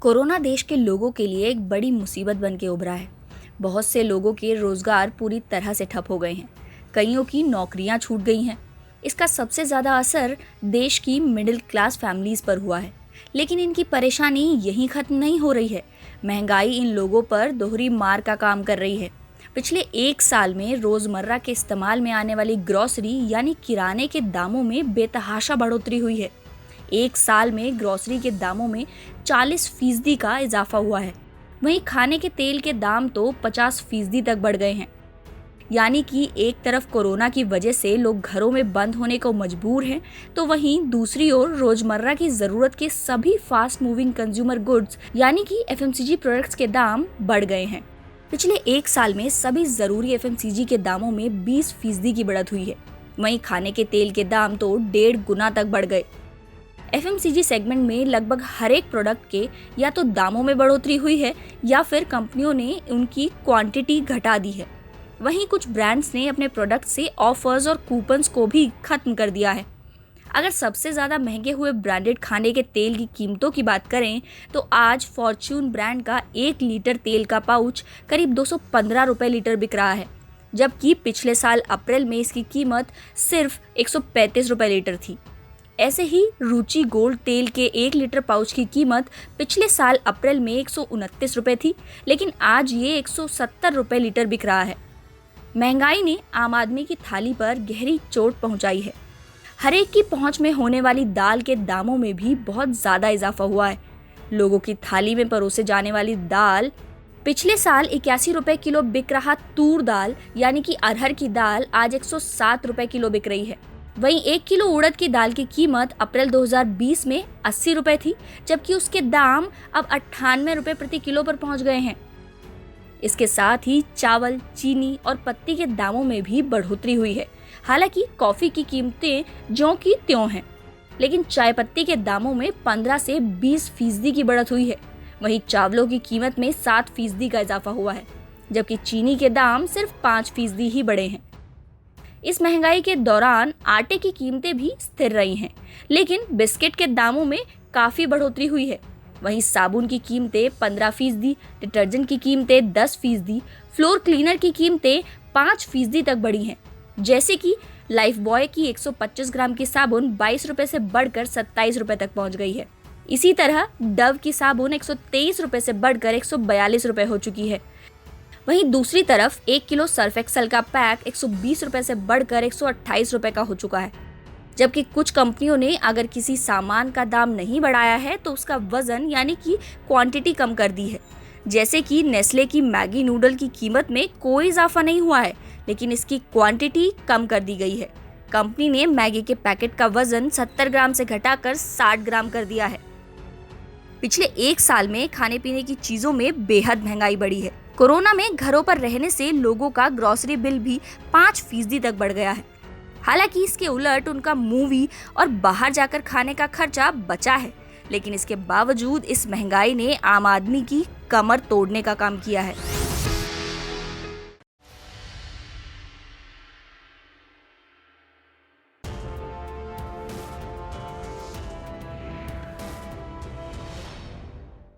Corona देश के लोगों के लिए एक बड़ी मुसीबत बन के उभरा है। बहुत से लोगों के रोजगार पूरी तरह से ठप हो गए हैं। कईयों की नौकरियां छूट गई हैं। इसका सबसे ज़्यादा असर देश की मिडिल क्लास फैमिलीज पर हुआ है। लेकिन इनकी परेशानी यहीं खत्म नहीं हो रही है। महंगाई इन लोगों पर दोहरी मार का काम कर रही है। पिछले एक साल में रोजमर्रा के इस्तेमाल में आने वाली ग्रोसरी यानी किराने के दामों में बेतहाशा बढ़ोतरी हुई है। एक साल में ग्रोसरी के दामों में 40% का इजाफा हुआ है। वहीं खाने के तेल के दाम तो 50% तक बढ़ गए हैं। यानी कि एक तरफ कोरोना की वजह से लोग घरों में बंद होने को मजबूर हैं, तो वहीं दूसरी ओर रोजमर्रा की जरूरत के सभी फास्ट मूविंग कंज्यूमर गुड्स यानी कि FMCG प्रोडक्ट्स के दाम बढ़ गए हैं। पिछले एक साल में सभी जरूरी FMCG के दामों में 20% की बढ़त हुई है। वहीं खाने के तेल के दाम तो 1.5 गुना तक बढ़ गए। FMCG सेगमेंट में लगभग हर एक प्रोडक्ट के या तो दामों में बढ़ोतरी हुई है या फिर कंपनियों ने उनकी क्वांटिटी घटा दी है। वहीं कुछ ब्रांड्स ने अपने प्रोडक्ट से ऑफर्स और कूपन्स को भी खत्म कर दिया है। अगर सबसे ज़्यादा महंगे हुए ब्रांडेड खाने के तेल की कीमतों की बात करें तो आज फॉर्च्यून ब्रांड का 1 लीटर तेल का पाउच करीब 215 रुपये लीटर बिक रहा है, जबकि पिछले साल अप्रैल में इसकी कीमत सिर्फ 135 रुपये लीटर थी। ऐसे ही रुचि गोल्ड तेल के 1 लीटर पाउच की कीमत पिछले साल अप्रैल में 129 रुपये थी, लेकिन आज ये 170 रुपये लीटर बिक रहा है। महंगाई ने आम आदमी की थाली पर गहरी चोट पहुंचाई है। हर एक की पहुंच में होने वाली दाल के दामों में भी बहुत ज़्यादा इजाफा हुआ है। लोगों की थाली में परोसे जाने वाली दाल पिछले साल 81 रुपये किलो बिक रहा तूर दाल यानी कि अरहर की दाल आज 107 रुपये किलो बिक रही है। वहीं 1 किलो उड़द की दाल की कीमत अप्रैल 2020 में 80 रुपये थी, जबकि उसके दाम अब 98 रुपये प्रति किलो पर पहुंच गए हैं। इसके साथ ही चावल, चीनी और पत्ती के दामों में भी बढ़ोतरी हुई है। हालांकि कॉफी की कीमतें ज्यों की त्यों हैं, लेकिन चाय पत्ती के दामों में 15 से 20% की बढ़त हुई है। वहीं चावलों की कीमत में 7% का इजाफा हुआ है, जबकि चीनी के दाम सिर्फ 5% ही बढ़े हैं। इस महंगाई के दौरान आटे की कीमतें भी स्थिर रही हैं, लेकिन बिस्किट के दामों में काफ़ी बढ़ोतरी हुई है। वहीं साबुन की कीमतें 15%, डिटर्जेंट की कीमतें 10%, फ्लोर क्लीनर की कीमतें 5% तक बढ़ी हैं। जैसे कि लाइफ बॉय की 125 ग्राम की साबुन 22 रुपये से बढ़कर 27 रुपये तक पहुंच गई है। इसी तरह डव की साबुन 123 रुपये से बढ़कर 142 रुपये हो चुकी है। वहीं दूसरी तरफ 1 किलो सर्फ एक्सेल का पैक 120 रुपये से बढ़कर 128 रुपये का हो चुका है। जबकि कुछ कंपनियों ने अगर किसी सामान का दाम नहीं बढ़ाया है तो उसका वजन यानी कि क्वांटिटी कम कर दी है। जैसे कि नेस्ले की मैगी नूडल की कीमत में कोई इजाफा नहीं हुआ है, लेकिन इसकी क्वांटिटी कम कर दी गई है। कंपनी ने मैगी के पैकेट का वजन 70 ग्राम से घटाकर 60 ग्राम कर दिया है। पिछले एक साल में खाने पीने की चीजों में बेहद महंगाई बढ़ी है। कोरोना में घरों पर रहने से लोगों का ग्रोसरी बिल भी 5% तक बढ़ गया है। हालांकि इसके उलट उनका मूवी और बाहर जाकर खाने का खर्चा बचा है, लेकिन इसके बावजूद इस महंगाई ने आम आदमी की कमर तोड़ने का काम किया है।